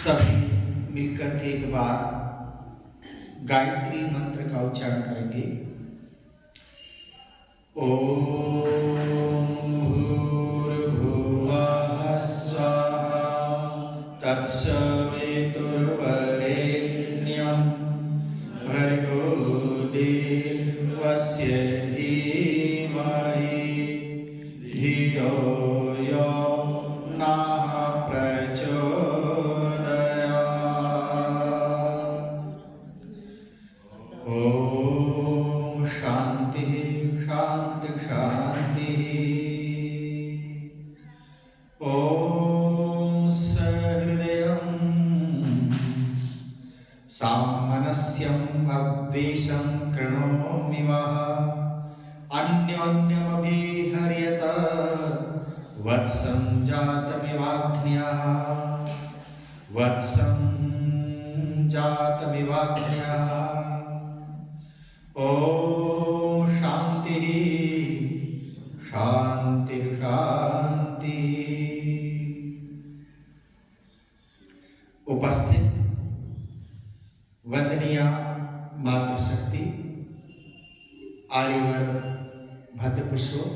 सभी मिलकर के एक बार गायत्री मंत्र का उच्चारण करेंगे। ओम भूर्भुवः स्वः तत्सवितुर्वरेण्यं भर्गो देवस्य धीमहि धियो यो नः प्रचोदयात्। ओम शांति शांति शांति। ओम सहृदयं सामनस्यं अद्वेषं कृणोमि वः अन्योन्यमभिहर्यत वत्सं जातमिवाग्न्यः वत्सं जातमिवाग्न्यः। ओम शांति शांति शांति। उपस्थित वंदनीय मातृशक्ति आर्यवर भद्रपुरुषों,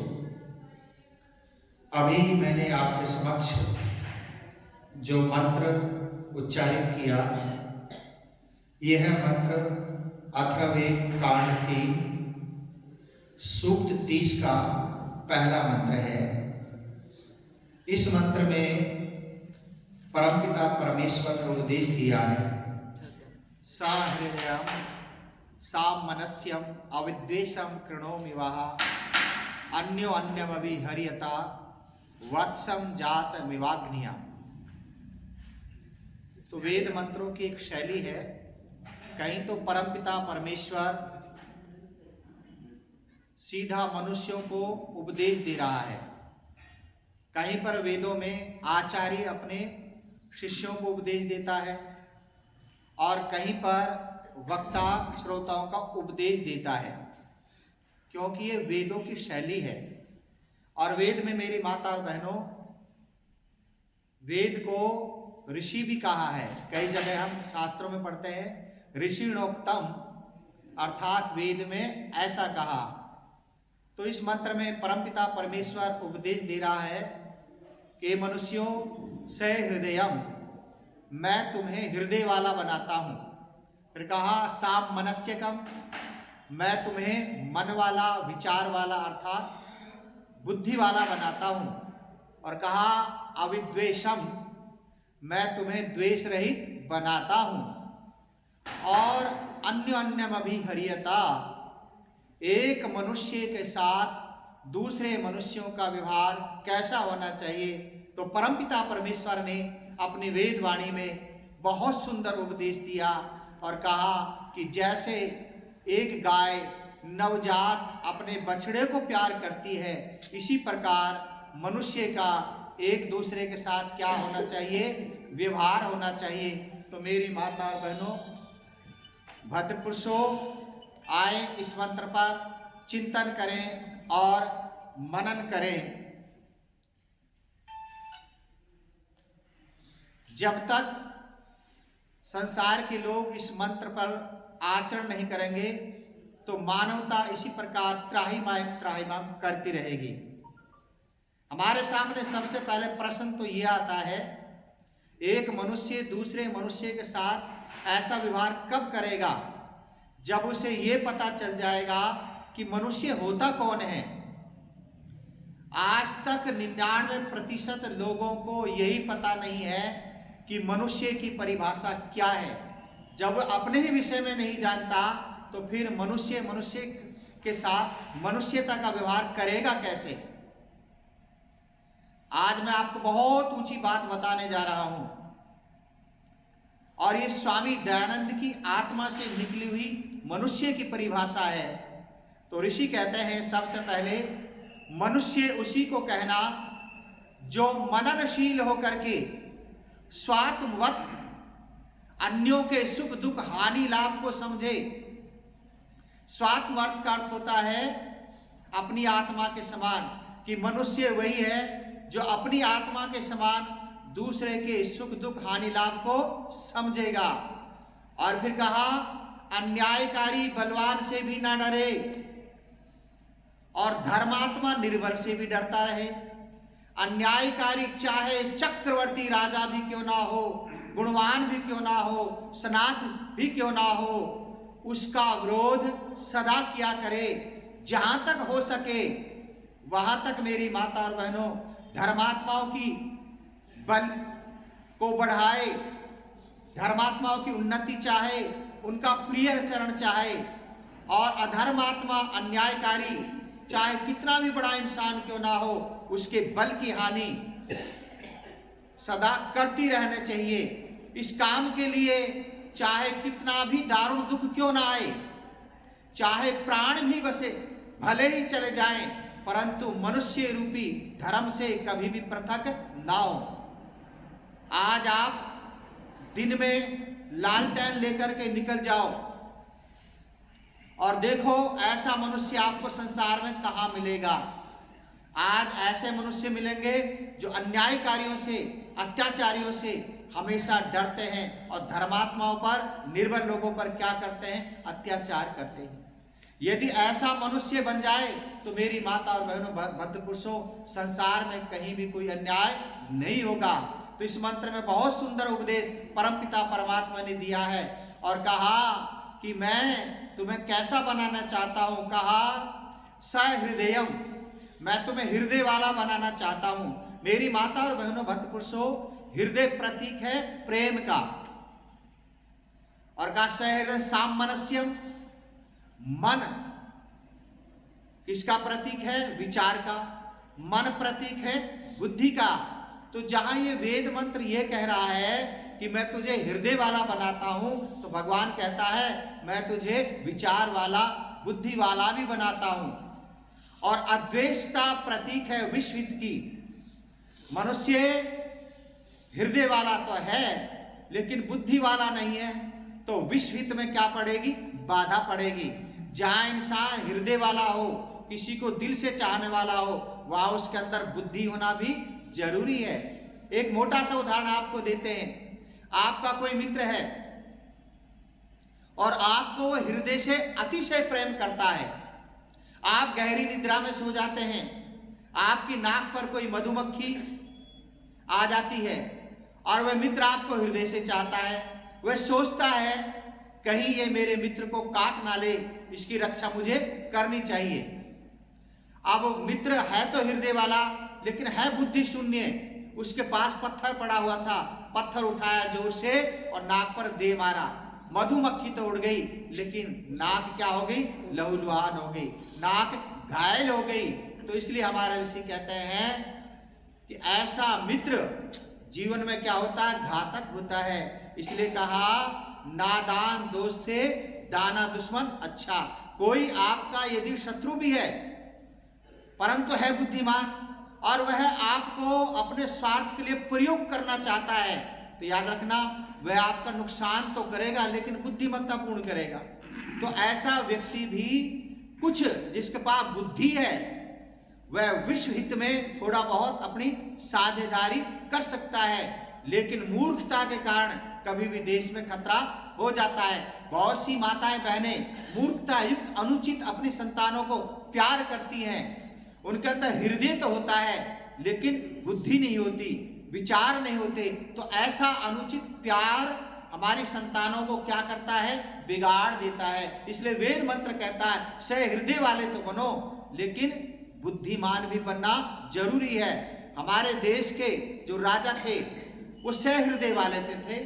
अभी मैंने आपके समक्ष जो मंत्र उच्चारित किया, यह मंत्र अथर्ववेद कांड 3 सूक्त 30 का पहला मंत्र है। इस मंत्र में परमपिता परमेश्वर ने उपदेश दिया है, सहृदयं सामनस्यं अविद्वेषं कृणोमि वः अन्योन्यमभिहर्यता वत्सं जातमिवाग्न्यः। तो वेद मंत्रों की एक शैली है। कहीं तो परमपिता परमेश्वर सीधा मनुष्यों को उपदेश दे रहा है, कहीं पर वेदों में आचार्य अपने शिष्यों को उपदेश देता है, और कहीं पर वक्ता श्रोताओं का उपदेश देता है, क्योंकि ये वेदों की शैली है। और वेद में मेरी माता और बहनों, वेद को ऋषि भी कहा है। कई जगह हम शास्त्रों में पढ़ते हैं ऋषिणोक्तम, अर्थात वेद में ऐसा कहा। तो इस मंत्र में परमपिता परमेश्वर उपदेश दे रहा है कि मनुष्यों से हृदयम, मैं तुम्हें हृदय वाला बनाता हूं। फिर कहा साम मनस्यकम, मैं तुम्हें मन वाला, विचार वाला अर्थात बुद्धि वाला बनाता हूं। और कहा अविद्वेषम, मैं तुम्हें द्वेष रहित बनाता हूं। और अन्योन्यमभिहर्यता, एक मनुष्य के साथ दूसरे मनुष्यों का व्यवहार कैसा होना चाहिए। तो परमपिता परमेश्वर ने अपनी वेद वाणी में बहुत सुंदर उपदेश दिया और कहा कि जैसे एक गाय नवजात अपने बछड़े को प्यार करती है, इसी प्रकार मनुष्य का एक दूसरे के साथ क्या होना चाहिए, व्यवहार होना चाहिए। तो मेरी माता और बहनों, भद्रपुरुषों, आए इस मंत्र पर चिंतन करें और मनन करें। जब तक संसार के लोग इस मंत्र पर आचरण नहीं करेंगे, तो मानवता इसी प्रकार त्राहिमाम करती रहेगी। हमारे सामने सबसे पहले प्रश्न तो यह आता है, एक मनुष्य दूसरे मनुष्य के साथ ऐसा व्यवहार कब करेगा जब उसे यह पता चल जाएगा कि मनुष्य होता कौन है। आज तक 99% लोगों को यही पता नहीं है कि मनुष्य की परिभाषा क्या है। जब अपने ही विषय में नहीं जानता, तो फिर मनुष्य के साथ मनुष्यता का व्यवहार करेगा कैसे। आज मैं आपको बहुत ऊंची बात बताने जा रहा हूं, और ये स्वामी दयानंद की आत्मा से निकली हुई मनुष्य की परिभाषा है। तो ऋषि कहते हैं, सबसे पहले मनुष्य उसी को कहना जो मननशील होकर के स्वात्मवत अन्यों के सुख दुख हानि लाभ को समझे। स्वात्म अर्थ का अर्थ होता है अपनी आत्मा के समान, कि मनुष्य वही है जो अपनी आत्मा के समान दूसरे के सुख दुख हानि लाभ को समझेगा। और फिर कहा अन्यायकारी बलवान से भी ना डरे और धर्मात्मा निर्बल से भी डरता रहे। अन्यायकारी चाहे चक्रवर्ती राजा भी क्यों ना हो, गुणवान भी क्यों ना हो, सनाथ भी क्यों ना हो, उसका विरोध सदा किया करे। जहां तक हो सके वहां तक मेरी माता और बहनों धर्मात्माओं की बल को बढ़ाए, धर्मात्माओं की उन्नति चाहे, उनका प्रिय चरण चाहे। और अधर्मात्मा अन्यायकारी चाहे कितना भी बड़ा इंसान क्यों ना हो, उसके बल की हानि सदा करती रहना चाहिए। इस काम के लिए चाहे कितना भी दारुण दुख क्यों ना आए, चाहे प्राण भी बसे भले ही चले जाएं, परंतु मनुष्य रूपी धर्म से कभी भी पृथक ना हो। आज आप दिन में लालटेन लेकर के निकल जाओ और देखो ऐसा मनुष्य आपको संसार में कहां मिलेगा। आज ऐसे मनुष्य मिलेंगे जो अन्यायकारियों से, अत्याचारियों से हमेशा डरते हैं और धर्मात्माओं पर, निर्बल लोगों पर क्या करते हैं, अत्याचार करते हैं। यदि ऐसा मनुष्य बन जाए तो मेरी माता और बहनों, भद्र पुरुषों, संसार में कहीं भी कोई अन्याय नहीं होगा। तो इस मंत्र में बहुत सुंदर उपदेश परमपिता परमात्मा ने दिया है और कहा कि मैं तुम्हें कैसा बनाना चाहता हूं। कहा सहृदयम, मैं तुम्हें हृदय वाला बनाना चाहता हूं। मेरी माता और बहनों, भक्त पुरुषों, हृदय प्रतीक है प्रेम का। और कहा सहृदय सामनस्यम, मन किसका प्रतीक है, विचार का। मन प्रतीक है बुद्धि का। तो जहां ये वेद मंत्र ये कह रहा है कि मैं तुझे हृदय वाला बनाता हूं, तो भगवान कहता है मैं तुझे विचार वाला, बुद्धि वाला भी बनाता हूं। और अद्वेष्टा प्रतीक है विश्वहित की। मनुष्य हृदय वाला तो है लेकिन बुद्धि वाला नहीं है, तो विश्वहित में क्या पड़ेगी, बाधा पड़ेगी। जहां इंसान हृदय वाला हो, किसी को दिल से चाहने वाला हो, वहां उसके अंदर बुद्धि होना भी जरूरी है। एक मोटा सा उदाहरण आपको देते हैं। आपका कोई मित्र है और आपको वह हृदय से अतिशय प्रेम करता है। आप गहरी निद्रा में सो जाते हैं, आपकी नाक पर कोई मधुमक्खी आ जाती है और वह मित्र आपको हृदय से चाहता है। वह सोचता है कहीं ये मेरे मित्र को काट ना ले, इसकी रक्षा मुझे करनी चाहिए। अब मित्र है तो हृदय वाला लेकिन है बुद्धि शून्य। उसके पास पत्थर पड़ा हुआ था, पत्थर उठाया जोर से और नाक पर दे मारा। मधुमक्खी तो उड़ गई लेकिन नाक क्या हो गई, लहूलुहान हो गई, नाक घायल हो गई। तो इसलिए हमारे ऋषि कहते हैं कि ऐसा मित्र जीवन में क्या होता है, घातक होता है। इसलिए कहा नादान दोस्त से दाना दुश्मन अच्छा। कोई आपका यदि शत्रु भी है परंतु है बुद्धिमान और वह आपको अपने स्वार्थ के लिए प्रयोग करना चाहता है, तो याद रखना वह आपका नुकसान तो करेगा लेकिन बुद्धिमत्तापूर्ण करेगा। तो ऐसा व्यक्ति भी कुछ जिसके पास बुद्धि है वह विश्व हित में थोड़ा बहुत अपनी साझेदारी कर सकता है, लेकिन मूर्खता के कारण कभी भी देश में खतरा हो जाता है। बहुत सी माताएं बहनें मूर्खता युक्त अनुचित अपनी संतानों को प्यार करती हैं। उनके अंदर हृदय तो होता है लेकिन बुद्धि नहीं होती, विचार नहीं होते। तो ऐसा अनुचित प्यार हमारी संतानों को क्या करता है, बिगाड़ देता है। इसलिए वेद मंत्र कहता है सहृदय वाले तो बनो लेकिन बुद्धिमान भी बनना जरूरी है। हमारे देश के जो राजा थे वो सहृदय वाले थे।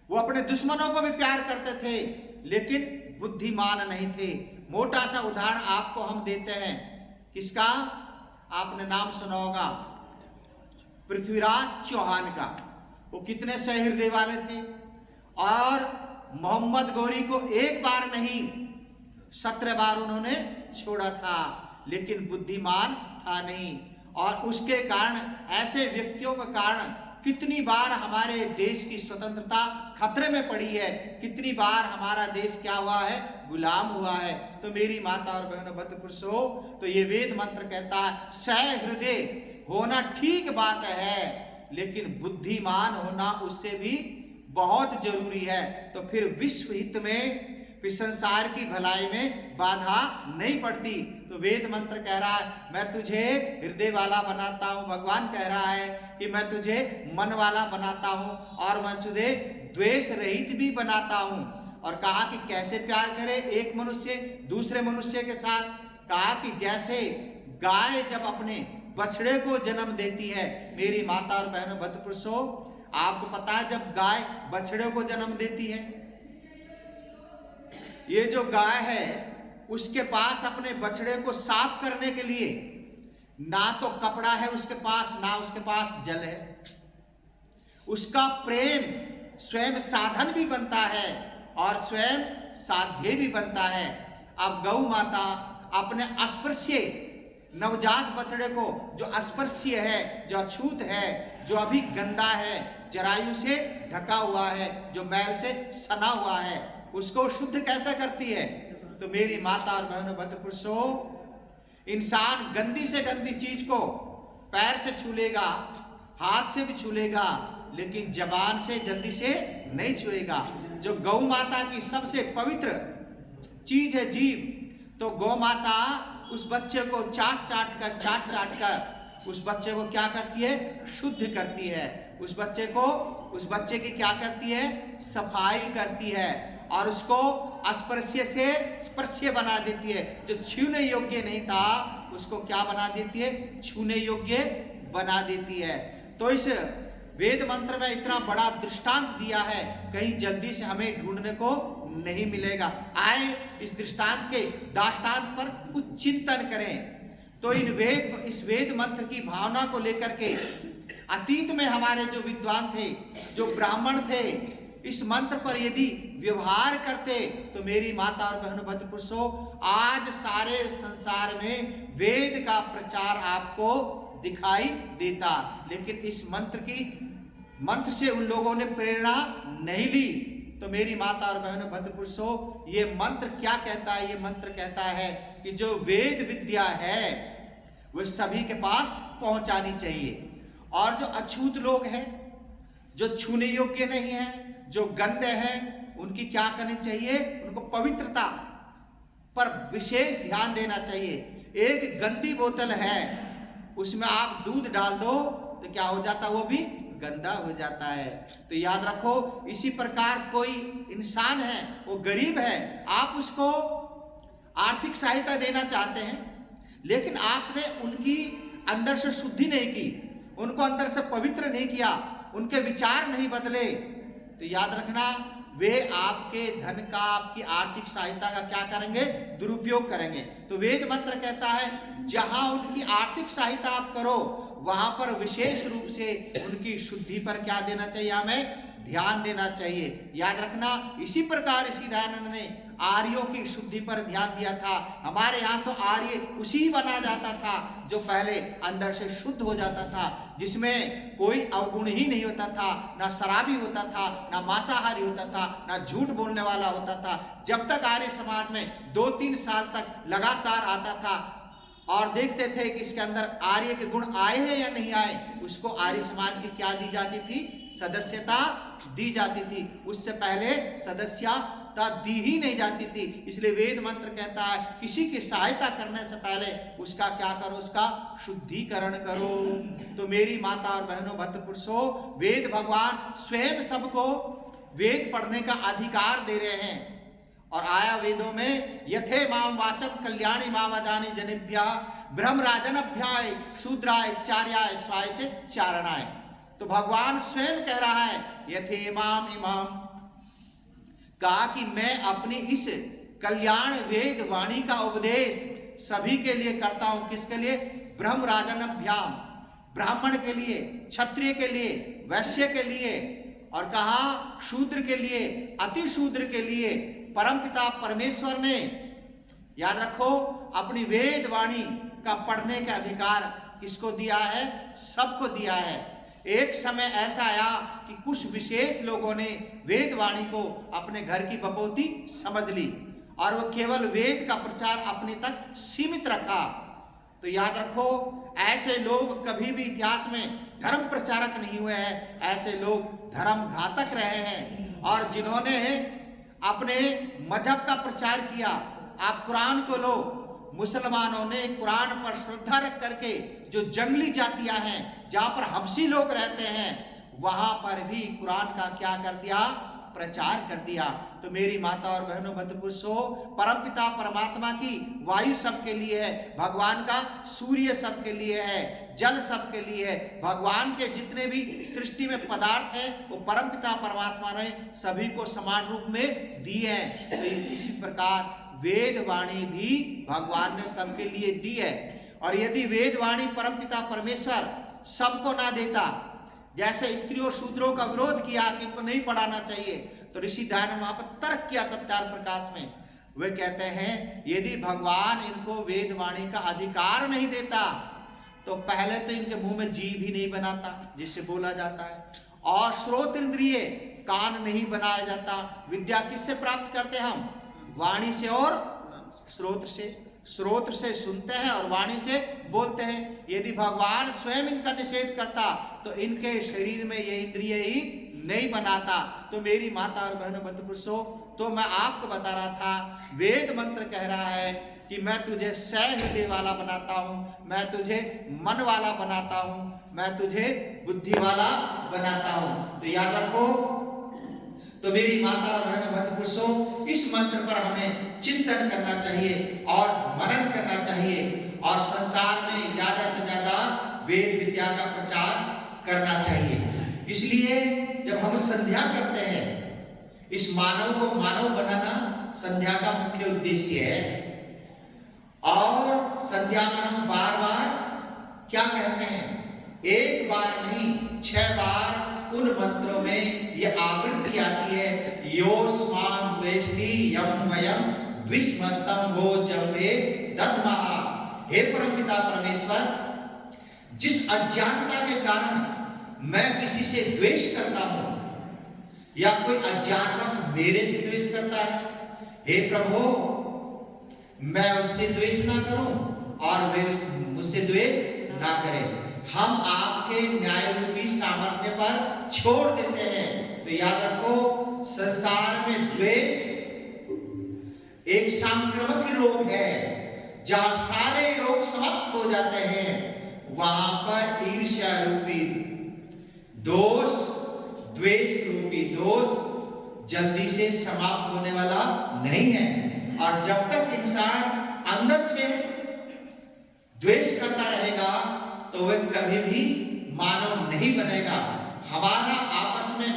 वो अपने दुश्मनों को भी प्यार करते थे लेकिन बुद्धिमान नहीं थे। मोटा सा उदाहरण आपको हम देते हैं, किसका, आपने नाम सुना होगा, पृथ्वीराज चौहान का। वो कितने सहृदय वाले थे और मोहम्मद गौरी को एक बार नहीं 17 बार उन्होंने छोड़ा था, लेकिन बुद्धिमान था नहीं। और उसके कारण, ऐसे व्यक्तियों के कारण कितनी बार हमारे देश की स्वतंत्रता खतरे में पड़ी है, कितनी बार हमारा देश क्या हुआ है, गुलाम हुआ है। तो मेरी माता और बहनों, भक्त पुरुषों, तो ये वेद मंत्र कहता है सहृदय होना ठीक बात है लेकिन बुद्धिमान होना उससे भी बहुत जरूरी है। तो फिर विश्व हित में, फिर संसार की भलाई में बाधा नहीं पड़ती। तो वेद मंत्र कह रहा है मैं तुझे हृदय वाला बनाता हूं, भगवान कह रहा है कि मैं तुझे मन वाला बनाता हूं और मैं तुझे द्वेष रहित भी बनाता हूं। और कहा कि कैसे प्यार करे एक मनुष्य दूसरे मनुष्य के साथ। कहा कि जैसे गाय जब अपने बछड़े को जन्म देती है, मेरी माता और बहनों भक्त पुरुषों, आपको पता है जब गाय बछड़े को जन्म देती है, ये जो गाय है उसके पास अपने बछड़े को साफ करने के लिए ना तो कपड़ा है उसके पास, ना उसके पास जल है। उसका प्रेम स्वयं साधन भी बनता है और स्वयं साध्य भी बनता है। अब गौ माता अपने अस्पृश्य नवजात बछड़े को, जो अस्पृश्य है, जो अछूत है, जो अभी गंदा है, जरायु से ढका हुआ है, जो मैल से सना हुआ है, उसको शुद्ध कैसे करती है? तो मेरी माता और बहनों भक्त पुरुषों, इंसान गंदी से गंदी चीज को पैर से छू लेगा, हाथ से भी छू लेगा, लेकिन जबान से जल्दी से नहीं छुएगा। जो गौ माता की सबसे पवित्र चीज है जीव, तो गौ माता उस बच्चे को चाट चाट कर उस बच्चे को क्या करती है? शुद्ध करती है। उस बच्चे की क्या करती है? सफाई करती है और उसको अस्पृश्य से स्पर्श्य बना देती है। जो छूने योग्य नहीं था उसको क्या बना देती है? छूने योग्य बना देती है। तो इस वेद मंत्र में इतना बड़ा दृष्टांत दिया है, कहीं जल्दी से हमें ढूंढने को नहीं मिलेगा। आए इस दृष्टांत के दाष्टांत पर कुछ चिंतन करें। तो इस वेद मंत्र की भावना को लेकर के अतीत में हमारे जो विद्वान थे, जो ब्राह्मण थे, इस मंत्र पर यदि व्यवहार करते तो मेरी माता और बहनों भक्त पुरुषों, आज सारे संसार में वेद का प्रचार आपको दिखाई देता। लेकिन इस मंत्र से उन लोगों ने प्रेरणा नहीं ली। तो मेरी माता और बहनों भक्त पुरुषों, ये मंत्र क्या कहता है? ये मंत्र कहता है कि जो वेद विद्या है वह सभी के पास पहुंचानी चाहिए, और जो अछूत लोग हैं, जो छूने योग्य नहीं है, जो गंदे हैं, उनकी क्या करनी चाहिए? उनको पवित्रता पर विशेष ध्यान देना चाहिए। एक गंदी बोतल है, उसमें आप दूध डाल दो तो क्या हो जाता? वो भी गंदा हो जाता है। तो याद रखो, इसी प्रकार कोई इंसान है, वो गरीब है, आप उसको आर्थिक सहायता देना चाहते हैं, लेकिन आपने उनकी अंदर से शुद्धि नहीं की, उनको अंदर से पवित्र नहीं किया, उनके विचार नहीं बदले, तो याद रखना वे आपके धन का, आपकी आर्थिक सहायता का क्या करेंगे? दुरुपयोग करेंगे। तो वेद मंत्र कहता है जहां उनकी आर्थिक सहायता आप करो, वहां पर विशेष रूप से उनकी शुद्धि पर क्या देना चाहिए? हमें ध्यान देना चाहिए। याद रखना, इसी प्रकार ऋषि दयानंद ने आर्यों की शुद्धि पर ध्यान दिया था। हमारे यहाँ तो आर्य उसी बना जाता था जो पहले अंदर से शुद्ध हो जाता था, जिसमें कोई अवगुण ही नहीं होता था, ना शराबी होता था, ना मांसाहारी होता था, ना झूठ बोलने वाला होता था। जब तक आर्य समाज में 2-3 साल तक लगातार आता था और देखते थे कि इसके अंदर आर्य के गुण आए हैं या नहीं आए, उसको आर्य समाज की क्या दी जाती थी? सदस्यता दी जाती थी। उससे पहले सदस्यता दी ही नहीं जाती थी। इसलिए वेद मंत्र कहता है किसी की सहायता करने से पहले उसका क्या करो? उसका शुद्धिकरण करो। तो मेरी माता और बहनों भक्त पुरुषों, वेद भगवान स्वयं सबको वेद पढ़ने का अधिकार दे रहे हैं। और आया वेदों में यथे माम वाचम कल्याणी मावदानी जनेभ्यः ब्रह्मराजनभ्याय शूद्राय चार्याय स्वाय चारणाय। तो भगवान स्वयं कह रहा है यथे माम इमाम, कहा कि मैं अपनी इस कल्याण वेद वाणी का उपदेश सभी के लिए करता हूं। किसके लिए? ब्रह्मराजनभ्याम, ब्राह्मण के लिए, क्षत्रिय के लिए, वैश्य के लिए, और कहा शूद्र के लिए, अति शूद्र के लिए। परमपिता परमेश्वर ने, याद रखो, अपनी वेद वाणी का पढ़ने का अधिकार किसको दिया है? सबको दिया है। एक समय ऐसा आया कि कुछ विशेष लोगों ने वेद वाणी को अपने घर की बपौती समझ ली और वो केवल वेद का प्रचार अपने तक सीमित रखा। तो याद रखो, ऐसे लोग कभी भी इतिहास में धर्म प्रचारक नहीं हुए हैं, ऐसे लोग धर्म घातक रहे हैं। और जिन्होंने अपने मजहब का प्रचार किया, आप कुरान को लो, मुसलमानों ने कुरान पर श्रद्धा रख करके जो जंगली जातियां हैं, जहां पर हबशी लोग रहते हैं, वहां पर भी कुरान का क्या कर दिया, प्रचार कर दिया। तो मेरी माता और बहनों, भद्र पुरुषों, परमपिता परमात्मा की वायु सबके लिए है, भगवान का सूर्य सबके लिए है, जल सबके लिए है। भगवान के जितने भी सृष्टि में पदार्थ हैं वो परमपिता परमात्मा ने सभी को समान रूप में दिए हैं। तो इसी प्रकार वेद वाणी भी भगवान ने सबके लिए दी है। और यदि वेद वाणी परमपिता परमेश्वर सबको ना देता, जैसे स्त्रियों शूद्रों का विरोध किया कि इनको नहीं पढ़ाना चाहिए, तो ऋषि दयानंद वहां पर तर्क किया सत्यार प्रकाश में। वे कहते हैं यदि भगवान इनको वेद वाणी का अधिकार नहीं देता तो पहले तो इनके मुंह में जीभ ही नहीं बनाता जिससे बोला जाता है, और श्रोत इंद्रिय कान नहीं बनाया जाता। विद्या किससे प्राप्त करते हैं हम? वाणी से और स्रोत से। स्रोत से सुनते हैं और वाणी से बोलते हैं। यदि भगवान स्वयं इनका निषेध करता तो इनके शरीर में ये इंद्रिय ही नहीं बनाता। तो मेरी माता और बहनों, भद्र पुरुषों, तो मैं आपको बता रहा था, वेद मंत्र कह रहा है कि मैं तुझे सह हृदय वाला बनाता हूं, मैं तुझे मन वाला बनाता हूं, मैं तुझे बुद्धि वाला बनाता हूं। तो याद रखो। तो मेरी माता और बहनों, भद्र पुरुषों, इस मंत्र पर हमें चिंतन करना चाहिए और मनन करना चाहिए, और संसार में ज्यादा से ज्यादा वेद विद्या का प्रचार करना चाहिए। इसलिए जब हम संध्या करते हैं, इस मानव को मानव बनाना संध्या का मुख्य उद्देश्य है। और संध्या में हम बार बार क्या कहते हैं? एक बार नहीं, 6 बार उन मंत्रों में ये आवृत्ति आती है, यो स्मान द्वेष्टि यम वयम द्विस्मस्तम वो जम्बे दत्महा। हे परमपिता परमेश्वर, जिस अज्ञानता के कारण मैं किसी से द्वेष करता हूं, या कोई अज्ञानवश मेरे से द्वेष करता है, हे प्रभु, मैं उससे द्वेष ना करूं और वे मुझसे द्वेष ना करें। हम आपके न्याय रूपी सामर्थ्य पर छोड़ देते हैं। तो याद रखो, संसार में द्वेष एक सांक्रामिक रोग है। जहां सारे रोग समाप्त हो जाते हैं, वहां पर ईर्ष्या रूपी दोष, द्वेष रूपी दोष जल्दी से समाप्त होने वाला नहीं है। और जब तक इंसान अंदर से द्वेष करता रहेगा तो वह कभी भी मानव नहीं बनेगा। हमारा आपस में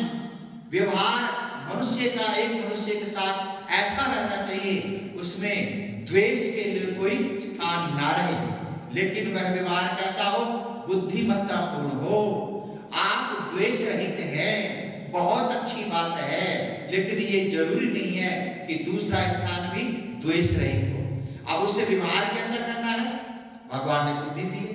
व्यवहार मनुष्य का एक मनुष्य के साथ ऐसा रहना चाहिए, उसमें द्वेष के लिए कोई स्थान ना रहे, लेकिन वह व्यवहार कैसा हो? बुद्धिमत्तापूर्ण हो। आप द्वेष रहित हैं, बहुत अच्छी बात है, लेकिन ये जरूरी नहीं है कि दूसरा इंसान भी द्वेष रहित हो। अब उससे व्यवहार कैसा करना है? भगवान ने बुद्धि दी है।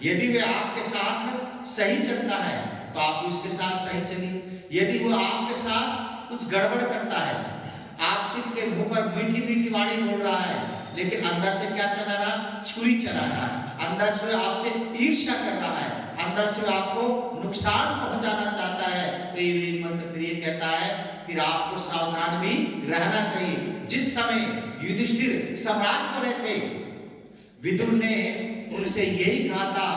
यदि वह आपके साथ सही चलता है तो आप उसके साथ सही चलिए। यदि वो आपके साथ कुछ गड़बड़ करता है, आप सिर्फ के मुंह पर मीठी मीठी वाणी बोल रहा है, लेकिन अंदर से क्या चला रहा? छुरी चला रहा है। अंदर से आपसे ईर्ष्या कर रहा है, अंदर से आपको नुकसान पहुंचाना चाहता है, तो ये वेद मंत्र फिर ये कहता है, फिर आपको सावधान भी रहना चाहिए। जिस समय युधिष्ठिर सम्राट बने थे, विदुर ने उनसे यही कहा था,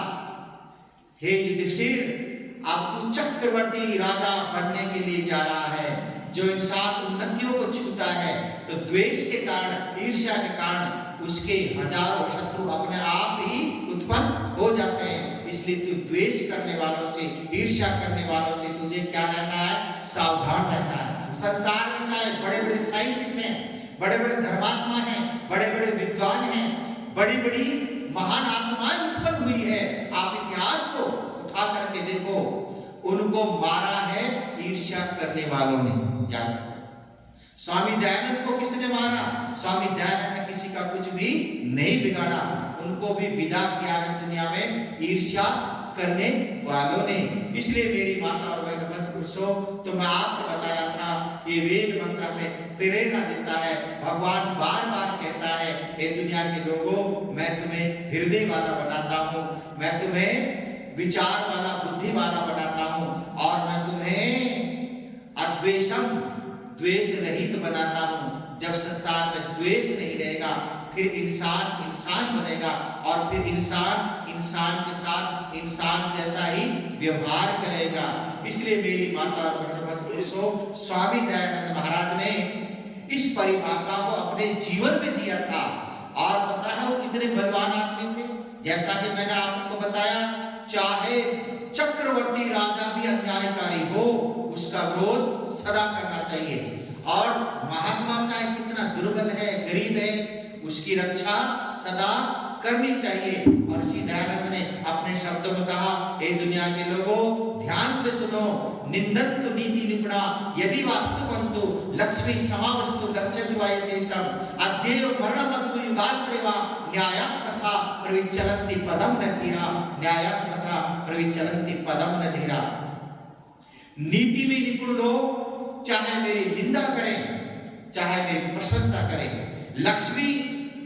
हे युधिष्ठिर, अब तू चक्रवर्ती राजा बनने के लिए जा रहा है। जो इंसान उन्नतियों को छूता है तो द्वेष के कारण, ईर्ष्या के कारण उसके हजारों शत्रु अपने आप ही उत्पन्न हो जाते हैं। इसलिए तू द्वेष करने वालों से, ईर्ष्या करने वालों से तुझे क्या रहना है? सावधान रहना है। संसार में चाहे बड़े बड़े साइंटिस्ट हैं, बड़े बड़े धर्मात्मा हैं, बड़े बड़े विद्वान हैं, बड़ी बड़ी महान आत्माएं उत्पन्न हुई है, आप इतिहास को उठा करके देखो, उनको मारा है ईर्ष्या करने वालों ने। याद, स्वामी दयानंद को किसने मारा? स्वामी दयानंद ने किसी का कुछ भी नहीं बिगाड़ा, उनको भी विदा किया है दुनिया में ईर्ष्या करने वालों ने। इसलिए मेरी माता और बहनों, भद्र पुरुषों, तो मैं आपको बता रहा था, ये वेद मंत्र हमें प्रेरणा देता है। भगवान बार बार कहता है, हे दुनिया के लोगों, मैं तुम्हें हृदय वाला बनाता हूँ, मैं तुम्हें विचार वाला, बुद्धि वाला बनाता हूं और मैं तुम्हें अद्वेषम, द्वेष रहित बनाता हूं। जब संसार में द्वेष नहीं रहेगा फिर इंसान इंसान बनेगा और फिर इंसान इंसान के साथ इंसान जैसा ही व्यवहार करेगा। इसलिए मेरी माता और बहनों पुरुषों, स्वामी दयानंद महाराज ने इस परिभाषा को अपने जीवन में जिया था। और पता है वो कितने बलवान आदमी थे। जैसा कि मैंने आपको बताया, चाहे चक्रवर्ती राजा भी अन्यायकारी हो उसका विरोध सदा करना चाहिए, और महात्मा चाहे कितना दुर्बल है, गरीब है, उसकी रक्षा सदा करनी चाहिए। और श्री दयानंद ने अपने शब्दों में कहा, हे दुनिया के लोगों ध्यान से सुनो, निंदन्तु नीति निपुणा यदि वास्तुवन्तु लक्ष्मी समावस्तु गच्छति वा यथेष्टम अद्यैव मरणमस्तु युगात्रे वा न्यायात् तथा प्रविचलन्ति पदम न धीरा, न्यायात् तथा प्रविचलन्ति पदम न धीरा। नीति में निपुण लोग चाहे मेरी निंदा करें चाहे मेरी प्रशंसा करें, लक्ष्मी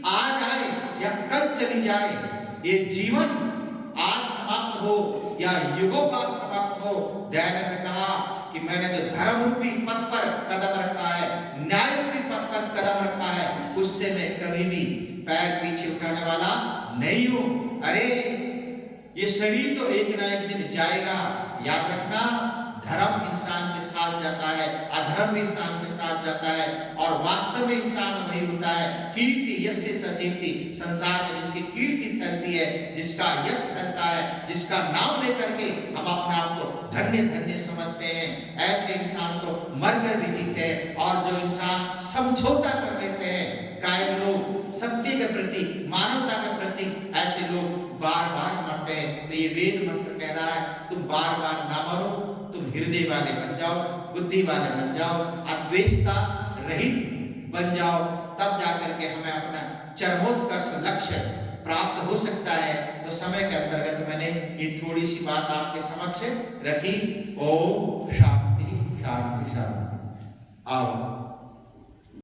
आ जाए या कल चली जाए, ये जीवन आज समाप्त हो या युगों का समाप्त हो, दयानंद ने कहा कि मैंने तो धर्म रूपी पथ पर कदम रखा है, न्याय रूपी पथ पर कदम रखा है, उससे मैं कभी भी पैर पीछे उठाने वाला नहीं हूं। अरे ये शरीर तो एक ना एक दिन जाएगा, याद रखना। धर्म इंसान के साथ जाता है, अधर्म इंसान के साथ जाता है, और वास्तव में इंसान वही होता है कीर्ति यस्य सजीवति, संसार में जिसकी कीर्ति फैलती है, जिसका यश फैलता है, जिसका नाम लेकर के हम अपने आप को धन्य धन्य समझते हैं, ऐसे इंसान तो मरकर भी जीते हैं। और जो इंसान समझौता कर लेते हैं, कायर लोग, सत्य के प्रति, मानवता के प्रति, ऐसे लोग बार बार मरते हैं। तो ये वेद मंत्र कह रहा है तुम बार बार ना मरो, तुम हृदय वाले बन जाओ, बुद्धि वाले बन जाओ, अद्वेषता रहित बन जाओ, तब जाकर के हमें अपना चरमोत्कर्ष लक्ष्य प्राप्त हो सकता है। तो समय के अंतर्गत मैंने ये थोड़ी सी बात आपके समक्ष रखी। ओम शांति शांति शांति। आओ।